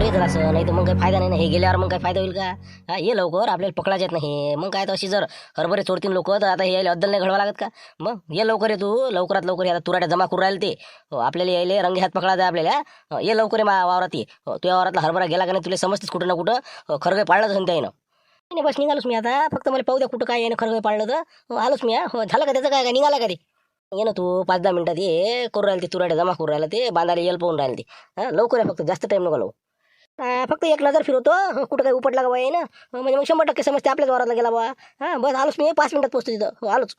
लवकर ये जरासं, नाही तर मग काही फायदा नाही ना. हे गेल्यावर मग काही फायदा होईल का? हा ये लवकर, आपल्याला पकडायचे आहेत नाही. मग काय तर अशी जर हरभरे चोरतील लोक तर आता हे यायला अद्दल नाही घडवा लागत का? मग ये लवकर ये तू, लवकरात लवकर ये. आता तुराट्या जमा करून राहिले ते. हो आपल्याला यायले रंगे हात पकडायचा आपल्याला. ये लवकर ये वावरात ये. तुझ्या वावरातला हरभरा गेला का नाही तुला समजतेस कुठं ना कुठं. खरं काही पाळलं असेल त्यानं. नाही बस निघालोच मी आता. फक्त मला पाहू द्या कुठं काय आहे खरं काही पाळलं तर. आलोच मी. हो झालं का त्याचं काय काय निघाला का ते? ये ना तू 5-10 मिनिटात ये. करू राहिले ते तुराट्या जमा करून राहिला ते बांधायला येल पाहून राहिले ते. लवकर आहे फक्त, जास्त टाईम नको लावू. फक्त एक नजर फिरवतो. कुठं काही उपटला का बा आहे ना. म्हणजे मग 100% समजते आपल्याच वावरातला गेला बा. बस आलोच मी 5 मिनिटात पोहोचतो तिथं. हो आलोच.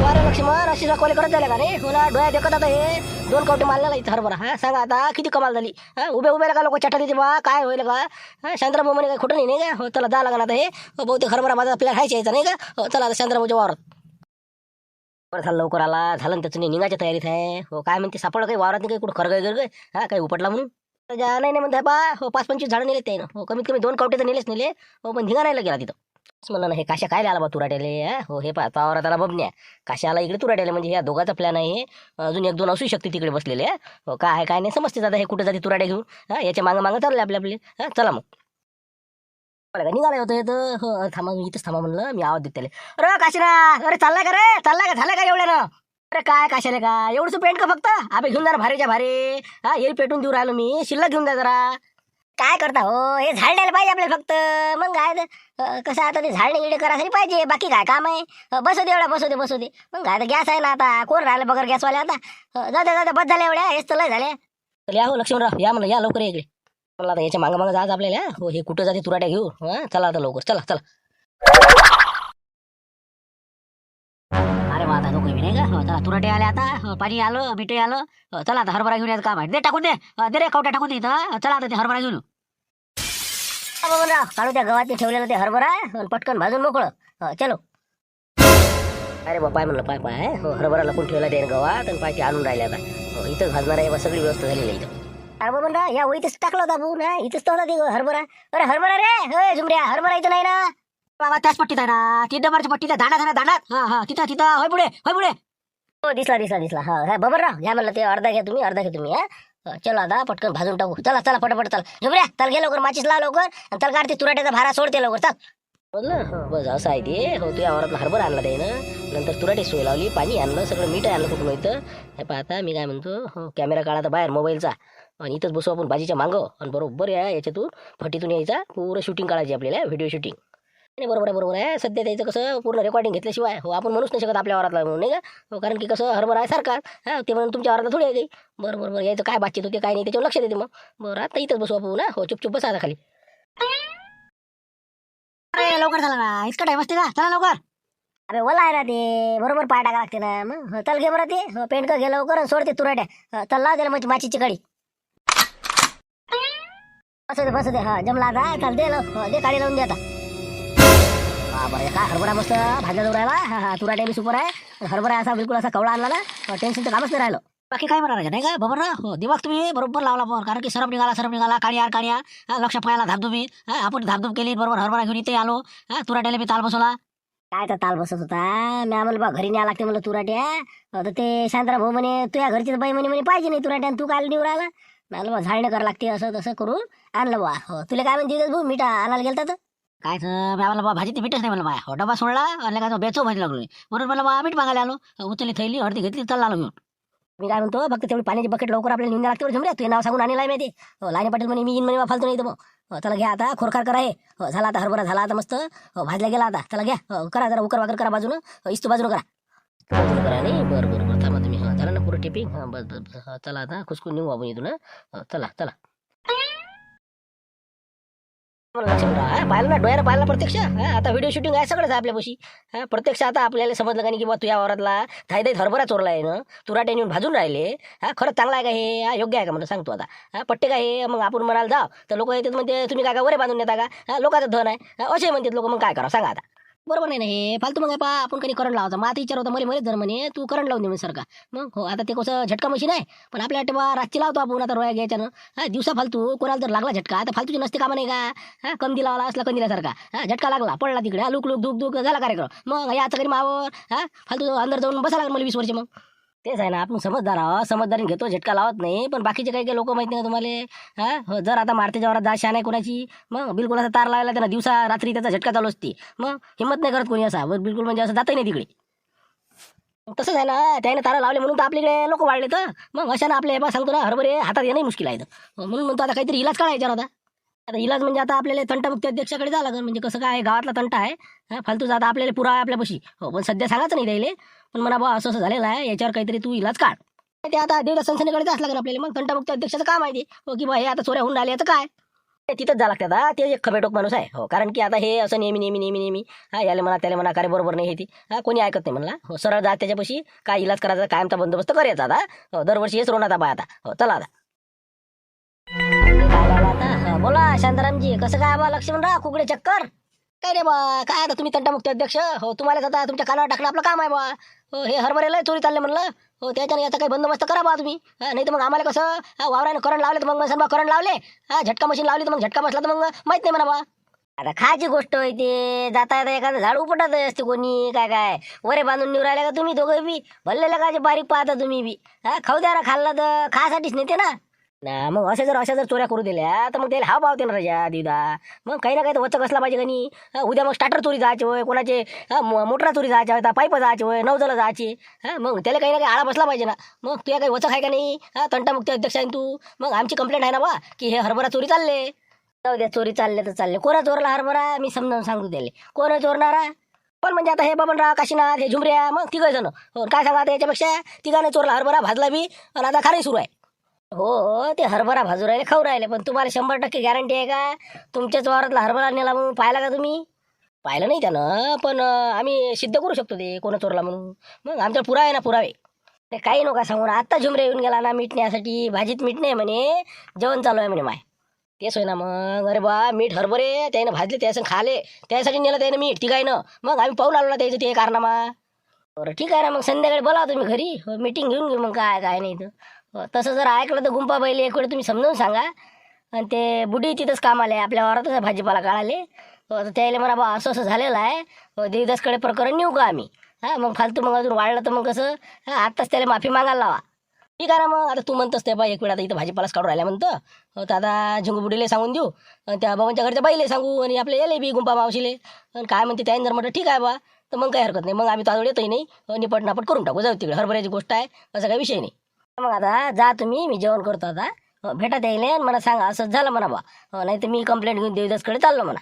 वारे लक्ष्मण अशी रखवाले करत झाले का रे? हो ना डोळ्यात देखत आता हे 2 कवटे मारलेला इथं हरभरा. सांगा आता किती कमाल झाली. उभे उभे का लोक चटा देते बा, काय होईल का? शांतराभाऊ म्हणे काय खोटं नाही का? हो चला जा लागणार आता हे. बहुतेक हरभरा माझा आपल्याला खायचा यायचा नाही का? हो चला आता शांतराभाऊच्या वावरात. बरं झालं लवकर आला. झालं ना त्याचं निघायच्या तयारीत आहे. हो काय म्हणते सापडलं काही वावरात काही कुठं खरं काय काही उपटला म्हणून? नाही नाही म्हणताय बा. हो 5-25 झाडं नेलेत त्यानं. हो कमीत कमी 2 कवटे तर नेलेच नेले. हो पण धिंगा नाही गेला तिथं. म्हणलं ना हे काशा काय आला बा तुराट्याले. हो हे वावरात आला बबन्या. काशाला इकडे तुराट्याले, म्हणजे या दोघाचा प्लॅन आहे हे. अजून 1-2 असू शकते तिकडे बसलेले. हो काय आहे काय नाही समजते आता हे कुठे जाते तुराट्या घेऊन. याच्या मागं मागं चालले आपले. चला मग निघाला होतं तर. हो थांबा मी इथंच थांबा म्हणलं. मी आवाज देत त्याला. अरे काशीरा, अरे चाललाय का रे? चाललाय का? झालं का एवढ्यानं? अरे काय काशाले का एवढंच पेंट का फक्त? आबे घेऊन जा ना भारीच्या भारी. हे पेटून देऊ राहिलो मी. शिल्लक घेऊन जा जरा. काय करता हो? हे झाड द्यायला पाहिजे आपल्याला फक्त. मग काय कसं आता ते झाड निगडे करायसाठी पाहिजे. बाकी काय काम आहे? बसू दे एवढा, बसू दे. मग काय गॅस आहे ना आता. कोण राहिलं बगर गॅसवाले आता? जाऊ दे बस झाल्या एवढ्या. हेच तर लय झाल्या. तर या हो लक्ष्मणराव, या म्हणलं या लवकर इकडे. मला आता याच्या मागं जायचं आपल्याला. हो हे कुठं जाते तुराट्या घेऊ. चला आता लवकर चला चला. अरे मग आता दोघं नाही का? हो चला तुराटे आले आता. पाणी आलं, मिठे आलं. चला आता हरभरा घेऊन यायचं काम आहे. दे टाकून दे रे कवट्या टाकून दे इथं. चला आता ते हरभरा घेऊन. काढू त्या गव्हात ठेवलेलं ते हरभरा पटकन भाजून मोकळं. चलो. अरे बाय म्हणलं पाय हो हरभरा लपून ठेवला ते गव्हात आणि पाय ते आणून राहिले आता. हो इथंच भाजणार आहे. सगळी व्यवस्था झालेली आहे इथं. अरे बाबा या इथंच टाकला होता भाऊ ना. इथंच तो होता ते हरभरा. अरे हरभरा रे झुमऱ्या, हरभरा इथं नाही ना बाबा. त्याच पट्टीत आहे ना. 3 नंबरच्या पट्टीत दांडात. हा तिथं होय पुढे. हो दिसला. हा बबनराव घ्या म्हणलं ते. अर्धा घ्या तुम्ही. चलो आता पटकन भाजून टाकू. चला पटापट चल झुमऱ्या. चल घे लवकर माचीस ला लवकर. चल काढते तुराट्याचा भारा सोडते लवकर चल. बोललं बस असं आहे ते. हो तू या वावरात हरभरा आणला त्यानं. नंतर तुराटे सोय लावली, पाणी आणलं, सगळं मीठ आणलं कुठून इथं. हे पाहता मी काय म्हणतो. हो कॅमेरा काढायचा बाहेर मोबाईलचा आणि इथंच बसू आपण भाजीच्या मागं. आणि बरोबर याच्यातून फटीतून यायचा पूर्ण शूटिंग काढायची आपल्याला, व्हिडिओ शूटिंग. नाही बरोबर आहे. सध्या त्याचं कसं पूर्ण रेकॉर्डिंग घेतल्याशिवाय हो आपण म्हणूच नाही शकत आपल्या वावरातला म्हणून नाही का? हो कारण की कसं हरभरा आहे सारखा. ते म्हणून तुमच्या वावरातला थोडी आहे काही. बरोबर यायचं काय बातचीत होते काय नाही त्याच्यावर लक्ष देते मग. बरं आता इथंच बसू आपण ना. हो चुपचुप बसा आता खाली. अरे लवकर चला ना. इतका टाइम असते का? चला लवकर. अरे ओला आहे ना ते. बरोबर पाय टाका लागते ना. मग चल घे बरं ते. पेंट घे लवकर सोडते तुराट्या. चल लाव त्याला माचीची कडी. बसू दे. हा जमला आता. चल दे काडी लावून दे आता. बरं काय हरभरा मस्त भाजला जाऊ राहिला. तुराट्या बी सुपर आहे. हरभरा असा बिलकुल असा कवळा आणला ना. टेन्शनचं कामच नाही राहिलं. बाकी काय म्हणणार नाही का बरोबर ना. हो दिमाग तुम्ही बरोबर लावला पण. कारण की सरप निघाला काढ्या लक्ष पाहायला धाबधुबी. आपण धाबधूब केली बरोबर. हरभरा घेऊन इथे आलो. तुराट्याला मी ताल बसवला. काय तर ताल बसत होता. मी आम्हाला बा घरी न्याय लागते म्हणलं तुराट्या. तर ते शांतराव भाऊ म्हणे तुझ्या घरची बाई म्हणे पाहिजे नाही तुराट्या. तू काय निवड राहिला. मला बा झाडणे करावं लागते असं तसं करून आणलं बा. हो तुला काय म्हणते भाऊ मीठ आणायला गेलता तर काय आम्हाला बा भाजी ते मीठच नाही. मला बा हो डबा सोडला आणि काय बेचो भाजी लागलो म्हणून मला बा मीठ मागायला आलो. उचलली थैली हळदी घेतली चालला आलो घेऊन. मी काय म्हणतो फक्त तेवढी पाण्याची बकेट लवकर आपल्याला निंदा लागते. झुमऱ्या तुझे नाव सांगून आणलं आहे माहिती. हो लाईने पाटील म्हणे मी येईन म्हणे फालतू नाही तर मग. चला घ्या आता खोरकार करा हे. हो झाला आता हरभरा झाला आता मस्त. हो भाजला गेला आता. चला घ्या करा जरा उकर वाकर करा बाजून. इस्तू बाजून करा. करा नाही बरं थांबा तुम्ही. हा झाला ना पुरं टिपिंग. हा बस चला आता खुसकून निघू आपण इथून. चला पाहिलं ना डोळ्याला पाहिलं प्रत्यक्ष. आता व्हिडिओ शूटिंग आहे सगळंच आपल्यापाशी. प्रत्यक्ष आता आपल्याला समजलं का नाही की बा तुझ्या वावरातला थायदाईत हरभरा चोरला आहे ना. तुराट्या नेऊन भाजून राहिले. खरंच चांगला आहे का हे? योग्य आहे का म्हणून सांगतो आता. पट्टे काय हे? मग आपण म्हणाल जाव तर लोक येतात म्हणते तुम्ही काय वरे बांधून नेता का? लोकांचं धन आहे असे म्हणतात लोक. मग काय करा सांगा आता. बरोबर नाही ना हे? फालतू मग पा आपण कधी करंट लावायचा. मग आता विचार होता मरे जर म्हणे तू करंट लावून दे म्हणे सारखा. मग हो आता ते कसं झटका मशीन आहे. पण आपल्या वाटतं रातची लावतो आपण आता रोया घ्यायच्या ना. दिवसा फालतू कोणाला जर लागला झटका तर फालतूची नसते कामा नाही का? कंदी लावला असला कंदिल्यासारखा. झटका लागला पडला तिकडे लुक दुख झाला कार्यक्रम. मग याचं कधी मावर फालतू अंदर जाऊन बसा लागला मला 20 वर्ष. मग तेच आहे ना, आपण समजदार आहोत, समजदारी घेतो, झटका लावत नाही. पण बाकीचे काही काही लोक माहिती नाही का तुम्हाला? हा, जर आता मारतीच्या वरात जात आहे कोणाची, मग बिलकुल असा तार लावायला त्यांना दिवसा रात्री त्याचा झटका चालू असते. मग हिंमत नाही करत कोणी असा, बिलकुल म्हणजे असं जातही नाही तिकडे. तसंच आहे ना, त्याने तारा लावले म्हणून तर आपल्याकडे लोक वाढले. तर मग अशा ना आपल्या हे बा सांगतो ना, हरभरे हातात येणंही मुश्किल आहे. म्हणून म्हणतो आता काहीतरी इलाज काढायचा होता. आता इलाज म्हणजे आता आपल्याला तंटामुक्ती अध्यक्षाकडे जावं लागेल. म्हणजे कसं काय, गावातला तंटा आहे. फालतूचा आता आपल्याला पुरा आहे आपल्यापाशी. हो, पण सध्या सांगायचं नाही द्यायले. पण म्हणा बा असं असं झालेलं आहे, याच्यावर काहीतरी तू इलाज काढ. ते आता देवदास संस्थेकडे जायचं लागेल आपल्याला. मग तंटामुक्ती अध्यक्षाचं काम आहे ते. हो की बा हे आता चोऱ्या होऊन राहिले याचं काय, ते तिथंच जा लागतात. ते एक खमेटोक माणूस आहे. हो, कारण की आता हे असं नेहमी नेहमी नेहमी नेहमी याला म्हणा त्याला म्हणा, कार्य बरोबर नाही हे ती. कोणी ऐकत नाही म्हणला. हो, सरळ जा त्याच्यापाशी, काय इलाज करायचा कायमचा बंदोबस्त करायचा आता. हो, दरवर्षी हेच रोणार बा आता. हो, चला आता. काय लावला आता? बोला शांतारामजी, कसं काय बा लक्ष्मणराव कुकडे चक्कर? काय रे बा, काय आता तुम्ही तंटामुक्ती अध्यक्ष, हो तुम्हालाच आता तुमच्या कानावर टाकणं आपलं काम आहे बा. हो, हे हरभरेला चोरी चालले म्हणलं. हो, त्याच्याने याचा काही बंदोबस्त करा बा तुम्ही. नाही तर मग आम्हाला कसं वावराने करंट लावले तर मग म्हणसान बा करंट लावले. झटका मशीन लावली तर मग झटका बसला तर मग माहित नाही म्हणा बा. आता खायची गोष्ट होय ते, जाता येता एखादं झाड उपटत असते कोणी, काय काय वरे बांधून निवड राहिल्या का तुम्ही दोघं बी? भरलेलं काय बारीक पाहता तुम्ही बी. खाऊ द्या ना, खाल्ला तर खासाठीच नेते ना. ना मग अशा जर चोऱ्या करू दिल्या तर मग त्याला हा पावते ना राजा दिदा. मग काही ना काही तर वचक असला पाहिजे का नाही. उद्या मग स्टार्टर चोरी जायचे होय, कोणाचे मोटरा चोरी जायच्या होता, पाईप जायचे होय, नवजलं जायचे. मग त्याला काही ना काही आळा बसला पाहिजे ना. मग तुझ्या काही वचक आहे का नाही? तंटामुक्ती अध्यक्ष आहे तू. मग आमची कंप्लेंट आहे ना बा, की हे हरभरा चोरी चालले. जाऊ द्या, चोरी चालले तर चालले. कोणा चोरला हरभरा मी समजावून सांगू त्याले. कोण चोरणारा? पण म्हणजे आता हे बबनराव, काशीनाथ, हे झुमऱ्या, मग तिघ जण. हो, काय सांगा आता याच्यापेक्षा. तिघाने चोरला हरभरा, भाजला बी आणि आता खारी सुरू आहे. हो हो, ते हरभरा भाजू राहिले, खाऊ राहिले. पण तुम्हाला 100% गॅरंटी आहे का तुमच्याच वावरातला हरभरा नेला म्हणून? पाहिला का तुम्ही? पाहिलं नाही त्यानं, पण आम्ही सिद्ध करू शकतो ते कोण चोरला म्हणून. मग आमच्या पुरावे आहे ना, पुरावे. ते काही नका सांगू ना, आत्ता झुमरे येऊन गेला ना मिटण्यासाठी. भाजीत मीठ नाही म्हणे, जेवण चालू आहे म्हणे माय. तेच होय ना मग. अरे बा, मीठ हरभरे त्यानं भाजले, त्याचं खाले, त्यासाठी नेलं त्यानं मीठ तिघायनं. मग आम्ही पाहून आलो ना त्याचं ते कारनामा. बरं ठीक आहे ना, मग संध्याकाळी बोला तुम्ही घरी. मीटिंग घेऊन घेऊ मग, काय काय नाही तर. तसं जर ऐकलं तर गुंपा बैल एक वेळ तुम्ही समजावून सांगा. आणि ते बुडी तिथंच काम आले, आपल्या वावरातच भाजीपाला काढाले. तर त्याला म्हणा बा असं असं झालेलं आहे. देवदासकडे प्रकरण नेऊ का आम्ही? मग फालतू मग अजून वाढलं तर मग कसं, आत्ताच त्याला माफी मागायला लावा. ठीक आहे ना मग. आता तू म्हणतोस ते बा एक वेळ आता इथं भाजीपालाच काढून राहिल्या म्हणतं. तर आता झिंगूबुडीला सांगून देऊ, आणि त्या बाबांच्या घरच्या बाईले सांगू, आणि आपल्या याले बी गुंपा मावशीले. आणि काय म्हणते त्याने जर म्हटलं ठीक आहे बा, तर मग काही हरकत नाही. मग आम्ही ताजवड येतही नाही, निपट नापट करून टाकू. जाऊ तिकडे, हरभऱ्याची गोष्ट आहे, असा काही विषय नाही. मग आता जा तुम्ही, मी जेवण करतो आता. भेटा द्यायला मला सांगा असंच झालं म्हणा बा. नाही तर मी कंप्लेंट घेऊन देवदासकडे चाललो म्हणा.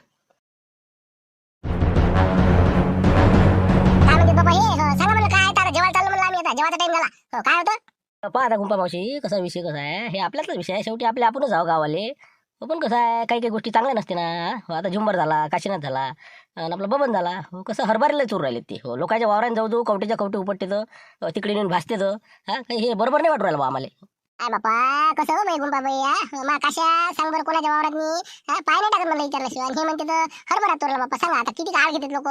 काय म्हणते बाबा हे? सांगा मला काय आता जेवायला चाललो म्हणलं आम्ही, आता जेवायचा टाइम झाला. काय होतं? पहा आता गुंपा मावशी, कसा विषय कसा आहे, हे आपल्यातलाच विषय आहे. शेवटी आपणच आहो गावाले. पण कसं आहे, काही काही गोष्टी चांगल्या नसते ना. आता झुंबर झाला, काशीनाथ झाला, आणि आपला बबन झाला. कसं हरभऱ्याला चोर राहिले ते. लोकांच्या वावराने जाऊ जाऊ कवटीच्या कवटी उपटते तर तिकडे नेऊन भासते तर. काही हे बरोबर नाही वाटू राहिलं बा आम्हाला. काय बापा, कसं हो बाई गुंपा बाई? मा कशा सांग बरं, कोणाच्या वावरात मी पाय नाही टाकत मला विचारल्याशिवाय. हे म्हणते तर हरभरा चोरला. बाप्पा सांगा आता किती काळ घेतात लोक.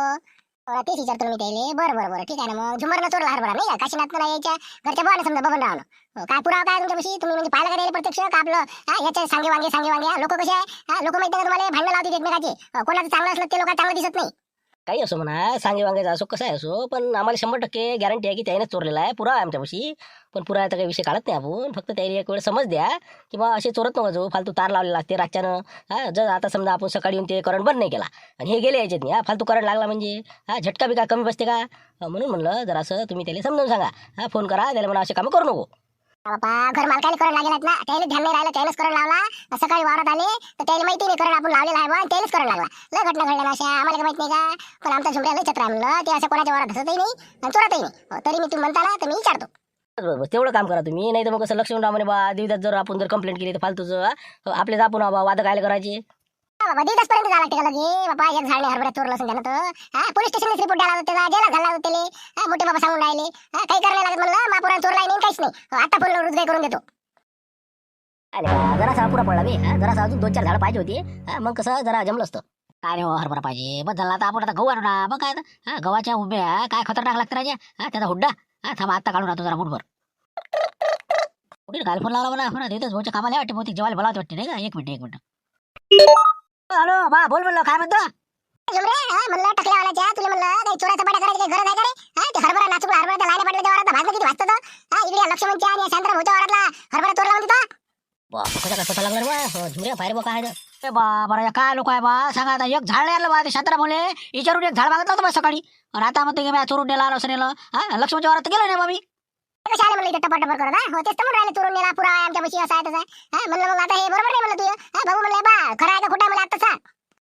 तेच विचारतो मी त्याले. बरं बरं बरं ठीक आहे ना. मग झुमरनं चोरला हरभरा नाही का? काशीनाथ नाही यायच्या घरच्या बुवाने समजा बबन रावनं. काय पुरावा काय तुमच्यापाशी? तुम्ही म्हणजे पाहिलं का द्यायला प्रत्यक्ष का आपलं याचे सांगे वांगे लोक कसे आहे? लोक माहिती का तुम्हाला? भांडणं लावतात एकमेकाचे. कोणाचं चांगलं असलं ते लोक चांगलं दिसत नाही. काही असो म्हणा, सांगे वांगायचा असो कसं आहे असो, पण आम्हाला 100% गॅरंटी आहे की त्यानेच चोरलेला आहे. पुरावा आहे आमच्यापाशी. पण पुराव्याचा काही विषय काढत नाही आपण. फक्त त्याला एक वेळ समज द्या की बा असे चोरत नका जाऊ. फालतू तार लावलेला असते रातच्यानं. जर आता समजा आपण सकाळी येऊन ते करंट बंद नाही केला आणि हे गेले याच्यात नाही, फालतू करंट लागला म्हणजे झटका बी काय कमी बसते का? म्हणून म्हणलं जर असं तुम्ही त्याला समजावून सांगा. फोन करा त्याला, म्हणा असे कामं करू नको. बापा, घर मालकाला करंट लागेल ना, त्याला ध्यान नाही राहिलं, त्यालाच करंट लावला. सकाळी वावरात आले तर त्याला माहिती नाही करंट आपण लावलेला आहे बा, त्यालाच करंट लागला. लय घटना घडल्या अशा, आम्हाला माहित नाही का? पण आमचा झुमऱ्या लय चत्रा म्हणलं, ते असं कोणाच्या वावरात हसतही नाही आणि चोरतही नाही. तरी मी तुम्ही म्हणता ना तर मी विचारतो. बरोबर, तेवढं काम करा तुम्ही. नाही तर मग कसं लक्ष म्हणे बा देवदास जर आपण जर कंप्लेंट केली तर फालतूचं आपले आपण वाद काय करायचे. बाबा 1:30 पर्यंत झाला टिका लगे. बाबा एक झाडने हरभऱ्यात चोरलं असेल त्यानं तर. पोलीस स्टेशनला रिपोर्ट द्यायला होता, त्याला जेला घालला होता त्याला. मोठे बाबा सांगून राहिले. काही करायला लागत म्हणलं, महापुराण चोरला नाही काहीच नाही. आता फोनला रोजगार करून देतो. अरे जरासा पुरा पडला बे. जरासा अजून 2-4 झाडं पाहिजे होती. मग कसं जरा जमलं असतं. काय रे हो, हरभरा पाहिजे बस झाला. आता आपण आता गहू आणू ना. मग काय आता गव्हाच्या उभ्या काय खतरनाक लागतं राजा. त्याचा हुड्डा थांबा आता काढून राहतो जरा मुठभर. कुठे काल फोन लावला मला. म्हणा तिथंच भाऊच्या कामाला वाटते, बहुतेक जेवायला बोलावते वाटते नाही का? एक मिनिट. हॅलो बा, बोल म्हणलं, काय म्हणतो? म्हणलं टकल्यावाल्याच्या तुला म्हणलं काही चोराचा बडा करायची काही गरज आहे का रे? ते हरभरा नाचून हरभरा लाईन पाडल्या वावरात भाजलं किती भाजतं. लक्ष्मणच्या आणि शांताराम भाऊच्या वावरातला हरभरा चोरला म्हणते तो. कसा काय पता लागणार बा झुमऱ्या बाहेर बा काय ए बा बरं काय लोक आहे बा सांगा आता एक झाड नाही आणलं बा ते शांताराम बोले विचारून एक झाड मागितलं होतं बा सकाळी आणि आता म्हणते की मी चोरून नेला असं नेलं हा लक्ष्मणच्या वावरात गेलो नाही बा मी कशा आले म्हणलं इथं टपाटपर करत हो तेच तर म्हणून राहिले चोरून नेला पुरावा आहे आमच्यापाशी असा आहे तसा आहे. हा म्हणलं मग आता हे बरोबर नाही म्हणलं तू भाऊ म्हणलं बा खरं आहे का खोटं आहे मला आता सांग.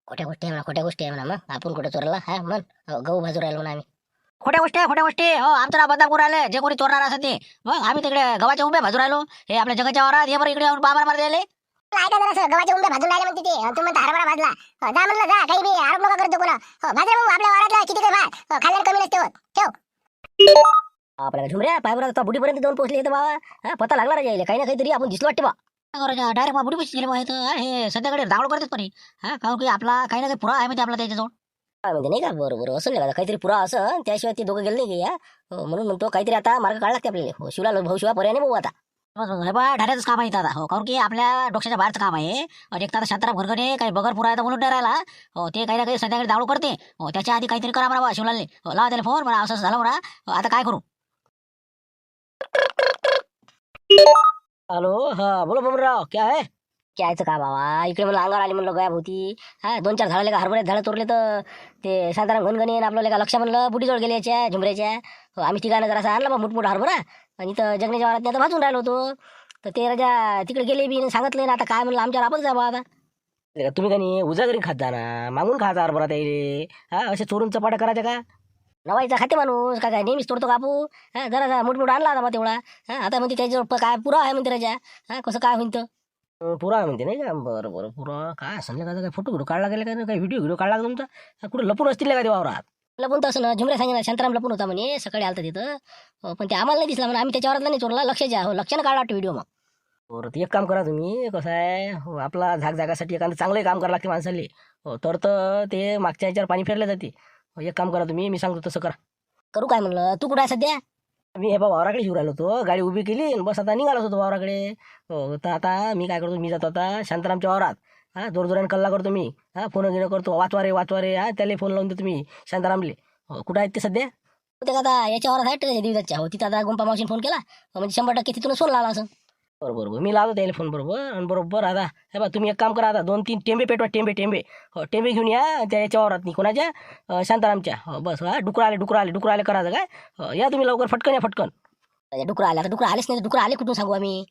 खोट्या गोष्टी आहे म्हणा मग आपण कुठे चोरला हा मग गहू भाजू राहिलो म्हणा आम्ही खोट्या गोष्टी हो आमचं नाव बदनाम करून राहिले जे कोणी चोरणार असं ते मग आम्ही तिकडे गव्हाच्या उभ्या भाजू राहिलो हे आपल्या जगाच्या वावरात हे बरं इकडे येऊन बाबा मार दिले ऐका जरा गव्हाचे उंबे भाजून राहिले म्हणते ते तू म्हणता हरभरा भाजला हो, जा म्हणलं जा काही बी आरोप नका करतो कोणा हो भाजला भाऊ आपल्या वावरातला किती काही भात खाल्ल्यानं कमी नसते होत ठेव. आपल्याला झुमऱ्या पायबरा बुडीपर्यंत जाऊन पोहोचले तर बाबा हा पता लागला राजा काही ना काहीतरी आपण दिसलो वाटते बा डायरेक्ट बुडी पैसे गेले बा हे सध्याकडे दावड करतात परी हा कारण की आपला काही ना काही पुरा आहे म्हणजे आपला त्याच्याजवळ काय म्हणते नाही का बरोबर असं नाही का काहीतरी पुरा असं त्याशिवाय ते दोघं गेले नाही का म्हणून म्हणतो काहीतरी आता मार्ग काढला लागते आपल्याला शिवला भाऊ शिवा पर्याय नाही भाऊ आता हे बा ढाऱ्याच काम आहे आता हो कारण की आपल्या डोक्याच्या बाहेरचं काम आहे आणि एक तर आता शांताराम घरगणे काही बगर पुरा आहे तर म्हणून नाही राहिला हो ते काही ना काही सध्याकडे दावड करते हो त्याच्या आधी काहीतरी करा म्हणा शिवलालने हो लावा त्याला फोन म्हणा असं झालं म्हणा आता काय करू हॅलो हा बोलो बमराव क्या है क्यायचं का बाबा इकडे मला अंगावर आली म्हणलं गायब होती हा 2-4 झाडाले का हरभऱ्यात झाडं तोरले तर ते शांताराम घनगणे आपल्याला का लक्ष म्हणलं बुटीजवळ गेले याच्या झुमऱ्याच्या हो, आम्ही तिघांना जरासा आणला बा मोठमोठा हरभरा आणि इथं जगण्याच्या वारात आता भाजून राहिलो होतो तर ते राजा तिकडे गेले बी सांगितलं ना आता काय म्हणलं आमच्यावर आपच जा बा आता तुम्ही का नाही उजागरी खात जा ना मागून खायचा हरभरा त्याले हा असे चोरून चपाट्या करायच्या का नवाईचा खाते माणूस काय नेहमीच तोडतो कापू हा जरा मोठमोठा आणला आता बा तेवढा हा आता म्हणते त्याच्यावर काय पुरा आहे म्हणते राजा हा कसं काय होईन तर पुरा आहे म्हणते नाही का बरं पुरा काय संध्याकाळचा काय फोटो काढला गेला का काही व्हिडिओ काढला का तुमचा कुठं लपून असतील का ते वावरात लपून तर असं ना झुमऱ्या सांगितलं शांताराम लपून होता म्हणे सकाळी आलता तिथं पण ते आम्हाला नाही दिसला म्हणून आम्ही त्याच्या वावरातला नाही चोरला लक्षाच्या हो लक्षानं काढला वाटतं व्हिडिओ मग बरं ते एक काम करा तुम्ही कसं आहे हो आपला जागासाठी एखादं चांगलं काम करावं लागते माणसाले हो तर ते मागच्या ह्याच्यावर पाणी फेरले जाते एक काम करा तुम्ही मी सांगतो तसं करा करू काय म्हणलं तू कुठं आहे सध्या मी हे बा वावराकडे शिवू राहिलो होतो गाडी उभी केली आणि बस आता निघालो होतो वावराकडे हो तर आता मी काय करतो मी जातो आता शांतारामच्या वावरात हा जोरजोराने कल्ला करतो मी हा फोन घेणं करतो वाचवा रे हा त्याला फोन लावून देतो मी शांतारामले हो कुठं आहेत ते सध्या ते आता याच्या वावरात आहे देवीदाच्या हो तिथं आता गुंपा मावशीने फोन केला म्हणजे 100% तिथूनच फोन लावला असं बरोबर मी लावतो त्याला फोन बरोबर आणि बरोबर आता हे बा तुम्ही एक काम करा आता 2-3 टेंबे पेटवा टेंबे हो टेंबे घेऊन या त्या याच्या वावरात नाही कोणाच्या शांतारामच्या हो बस हा डुकर आले करायचं काय हो या तुम्ही लवकर फटकन डुकर आले आता डुकर आलेच नाही डुकर आले कुठून सांगू आम्ही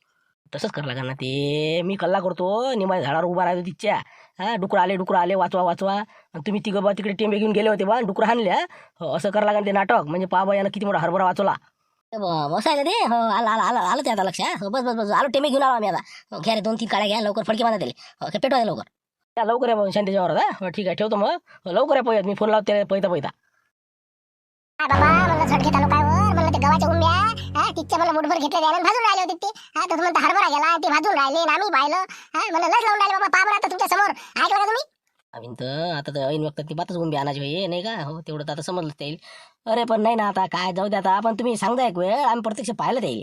तसंच करायला लागणार ना ते मी कल्ला करतो निमा झाडावर उभा राहतो तिच्या हा डुकर आले वाचवा आणि तुम्ही तिघं बा तिकडे टेंबे घेऊन गेले होते बा डुकर हाणल्या हो असं करायला लागणार ते नाटक म्हणजे पहा बा यानं किती मोठा हरभरा वाचवला असं आहे का ते हो आलं ते आता लक्ष हो बस आलो टेंबे घेऊन आलो आम्ही आता घ्या रे 2-3 काड्या घ्या लवकर फडके बांधा त्याला हो पेटवा लवकर त्या लवकर या शांतीच्या वावरात हो ठीक आहे ठेवतो मग लवकर या पहिल्यात मी फोन लावतो त्याला पैता बाबा म्हणलं झटके चालू काय वर म्हणलं ते गव्हाच्या उंब्या तिच्या मला मुठभर घेतले त्याने भाजून राहिले होते ते तसं म्हणता हरभरा गेला ते भाजून राहिले आणि आम्ही पाहिलं म्हणलं लस लावून राहिले बाबा पाबर आता तुमच्या समोर ऐकलं का तुम्ही आम्ही तर आता तर ऐन वक्तात ती बातच उंबी आणायची भाई नाही का हो तेवढं तर आता समजलं येईल अरे पण नाही ना आता काय जाऊ द्या आता आपण तुम्ही सांगता एक वेळ आम्ही प्रत्यक्ष पाहिलं ते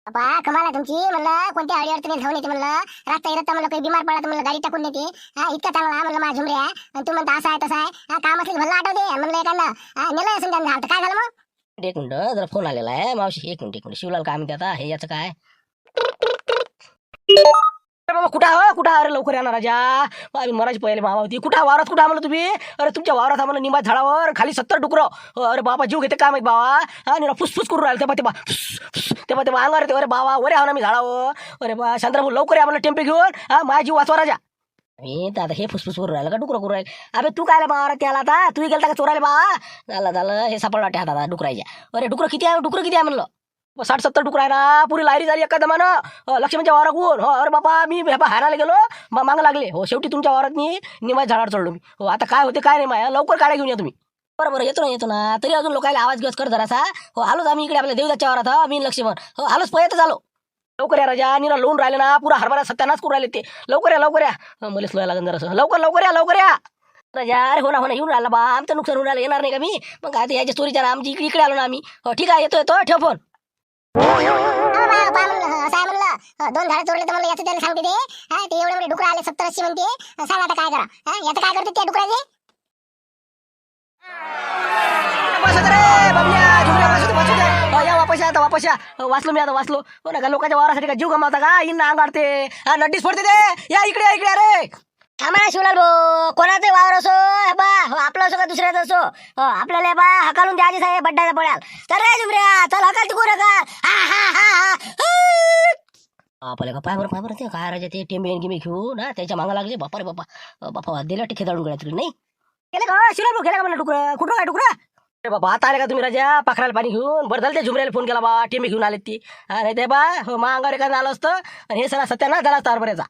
बाबा कमाल आहे तुमची म्हणलं कोणत्या अडीअडचणी घेऊन येते म्हणलं रस्ता येत म्हणलं काही बिमार पडला तर म्हणलं गाडी टाकून देते इतका चांगला म्हणलं माझ्या झुमऱ्या आणि तू म्हणता असं आहे तसं आहे काम असलं भल्ला आठवते म्हणलं एखादा नेलं असेल त्यांना काय झालं मग एक मिनिट जरा फोन आलेला आहे मावशी एक मिनिट शिवलाल काय म्हणते आता हे याचं काय बाबा कुठं अरे लवकर येणार राजा आम्ही मराठी पहिले मामा होती कुठं वावरात कुठं म्हणलं तुम्ही अरे तुमच्या वावरात आम्हाला निंबा झाडावर खाली 70 डुकरं अरे बाबा जीव घेते काय माहित बाबा आणि फुसफुस करून राहिले तेव्हा अंगावर येते अरे बाबा वरे आहो ना मी झाडावर अरे बा शांतराम लवकर या आम्हाला टेम्पे घेऊन माझा जीव वाचवा राजा मी तर आता हे फुसफुस करून राहिलं का डुकरं करून राहील अरे तू काय बाबा त्याला आता तू गेलता का चोरायला बा झालं हे सापडला वाटे हातात डुकरायच्या अरे डुकरं किती आहे म्हणलं 60-70 डुकर आहे ना पुरी लायरी झाली एका दमानं लक्ष्मणच्या वावराकून हो अरे बापा मी हारायला गेलो मागं लागले हो शेवटी तुमच्या वावरात मी निमाय झाडावर चढलो मी हो आता काय होते काय नाही माया लवकर काढा घेऊन या तुम्ही बरोबर येतो ना तरी अजून लोकांना आवाज घेत कर जरासा हो आलोच आम्ही इकडे आपल्या देवदाच्या वावरात हा मी लक्ष्मण हो आलोच पळतच आलो लवकर या राजा निरा लोन राहिले ना पुरा हरभरा सत्यानाच करून राहिले ते लवकर या मलाच लोया लागेल जरासं लवकर या राजा अरे हो ना येऊन राहिला बा आमचं नुकसान होऊन राहिलं येणार नाही का मी मग आता याच्या स्टोरीच्या आमची इकडे आलो ना आम्ही हो ठीक आहे येतो ठेव फोन असं आहे म्हणलं 2 झाडं चोरले तर म्हणलं याचं त्याला सांगते ते एवढे डुकर आले 70-80 म्हणते सांग आता काय करा याचं काय करते त्या डुकराचे या वापस वापस या आता वापस या वाचलो मी आता वाचलो हो ना का लोकांच्या वावरासाठी का जीव गमावता का इन अंगाडते हा नड्डीच फोडते ते या इकडे अरे आम्हाला शिवलाल भाऊ कोणाचं वावर असो हे बा आपलं असो का दुसऱ्याचं असो आपल्याला बा हकालून द्यायची आहे बड्डाच्या पोळ्यात चल रे झुमऱ्या चल हकाल तिकू नका आपल्याला का पाय बरं ते काय राजा ते टेंबे गिमे घेऊन ना त्याच्या मागा लागले बापा रे बापा दिला टिके खेळून गेला तुला नाही गेले का शिवलाल भाऊ गेला का म्हणलं टुकरं कुठं काय टुकरा अरे बाबा आता आले का तुम्ही राजा पाखराला पाणी घेऊन बरं झालं त्या झुमऱ्याला फोन केला बा टेंबे घेऊन आले ती नाही ते बा हो मा अंगावर एखादं आलं असतं आणि हे सणा सत्याना झाला असता हरभऱ्याचा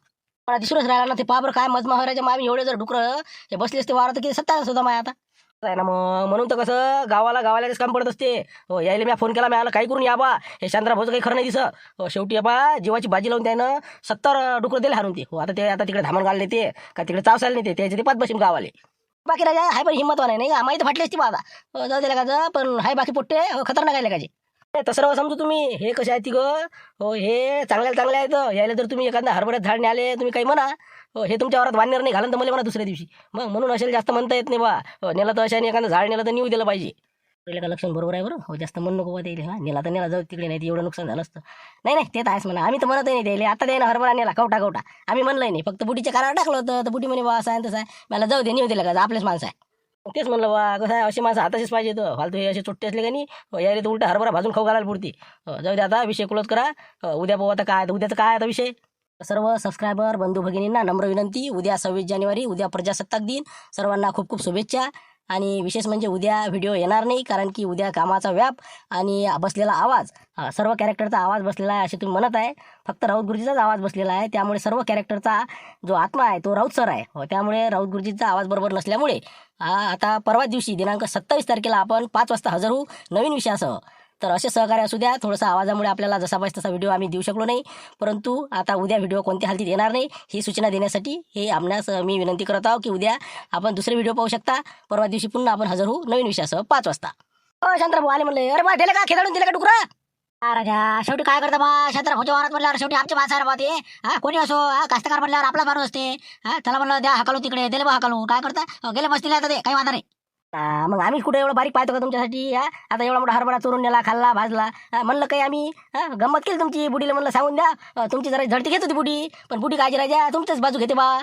मला दिसूनच राहिला ना ते पाबर काय मजमा व्हायच्या मामी एवढे जर डुकरं हे बसले असते वारा तर किती सत्ता सुद्धा माय आता आहे ना मग म्हणून तर कसं गावाला तेच काम पडत असते हो यायला मी फोन केला मिळाला काही करून या बा हे शांतरा भाऊचं काही खरं नाही दिसत हो शेवटी बा जीवाची बाजी लावून त्यानं 70 डुकरं दिले हारून ते हो आता तिकडे धामण घालले ते का तिकडे चावसायला नाही ते त्याचे ते 5 बशीम गावाले बाकी राजा हाय पण हिंमत नाही का माहिती फाटली असती बा आता जाऊ दिला का पण हाय बाकी पोट्टे खतरनाक आहे काजे तसं राव समजू तुम्ही हे कसे आहे ती ग हो हे चांगले आहेत यायला जर तुम्ही एखाद्या हरभऱ्यात झाड आले तुम्ही काही म्हणा हो हे तुमच्या वरात वाढणार नाही घालून तर मला म्हणा दुसऱ्या दिवशी मग म्हणून असेल जास्त म्हणता येत नाही बा नेला तर अशाने एखादं झाड नेलं तर नेऊ दिलं पाहिजे पहिलं का लक्षण बरोबर आहे बरं हो जास्त मन नको बा द्यायला नेला तर नेला जाऊ तिकडे नाही एवढं नुकसान झालं असतं नाही ते तर आहेच म्हणा आम्ही तर म्हणतही नाही द्यायला आता द्यायला हरभरा नेला कवटा आम्ही म्हणलंय नाही फक्त बुटीच्या कानावर टाकलं होतं तर बुटी म्हणे बा असं आहे तसं आहे मला जाऊ दे नेऊ दिलं का आपलेच माणसं आहे तेच म्हणलं बा कसं आहे अशी माणसं हाताचीच पाहिजे तर फालतू हे असे चोट्टे असले का नाही यायला तर उलटा हरभरा भाजून खाऊ घालायला पुरती जाऊ दे आता विषय क्लोज करा उद्या पाहू आता काय उद्याचं काय आता विषय सर्व सबस्क्रायबर बंधू भगिनींना नम्र विनंती उद्या 26 जानेवारी उद्या प्रजासत्ताक दिन सर्वांना खूप खूप शुभेच्छा आणि विशेष म्हणजे उद्या व्हिडिओ येणार नाही कारण की उद्या कामाचा व्याप आणि बसलेला आवाज सर्व कॅरेक्टरचा आवाज बसलेला आहे असे तुम्ही म्हणत आहे फक्त राऊत गुरुजीचाच आवाज बसलेला आहे त्यामुळे सर्व कॅरेक्टरचा जो आत्मा आहे तो राऊत सर आहे त्यामुळे राऊत गुरुजीचा आवाज बरोबर नसल्यामुळे आता परवा दिवशी दिनांक 27 तारखेला आपण 5 वाजता हजर होऊ नवीन विषयासह तर असे सहकार्य असू द्या थोडंसं आवाजामुळे आपल्याला जसा पाहिजे तसा व्हिडिओ आम्ही देऊ शकलो नाही परंतु आता उद्या व्हिडिओ कोणत्या हालतीत येणार नाही ही सूचना देण्यासाठी हे आपणास मी विनंती करत आहो की उद्या आपण दुसरे व्हिडिओ पाहू शकता परवा दिवशी पुन्हा आपण हजर होऊ नवीन विषयासह 5 वाजता हो शांतराभाऊ आले म्हणले अरे बा दिले का खेळून दिले का टुकरा राजा शेवटी काय करता बा शांतराभाऊच्या वारात म्हणल्यावर शेवटी आमच्या माणसाला बा ते कोणी असो कास्तकार म्हणल्यावर आपला माणूस असते त्याला म्हणलं द्या हकालू तिकडे दिले बा हकालू काय करता गेले बसतील आता ते काही वादा नाही मग आम्ही कुठे एवढं बारीक पाहतो का तुमच्यासाठी आता एवढा मोठा हरभरा चोरून नेला खाल्ला भाजला म्हणलं काही आम्ही गंमत केली तुमची बुडीला म्हणलं सांगून द्या तुमची जरा झडती घेत होती बुडी पण बुडी काळजी राजा तुमच्याच बाजू घेते बा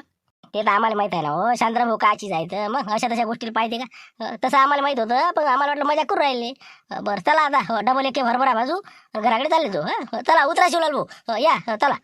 ते तर आम्हाला माहित आहे ना हो शांतराभाऊ काची जायचं मग अशा तशा गोष्टीला पाहिजे का तसं आम्हाला माहित होतं पण आम्हाला वाटलं मजा करून राहिले बरं चला आता डबल एक हरभरा बाजू घराकडे चालले तो चला उतरा शिवलाल भाऊ या चला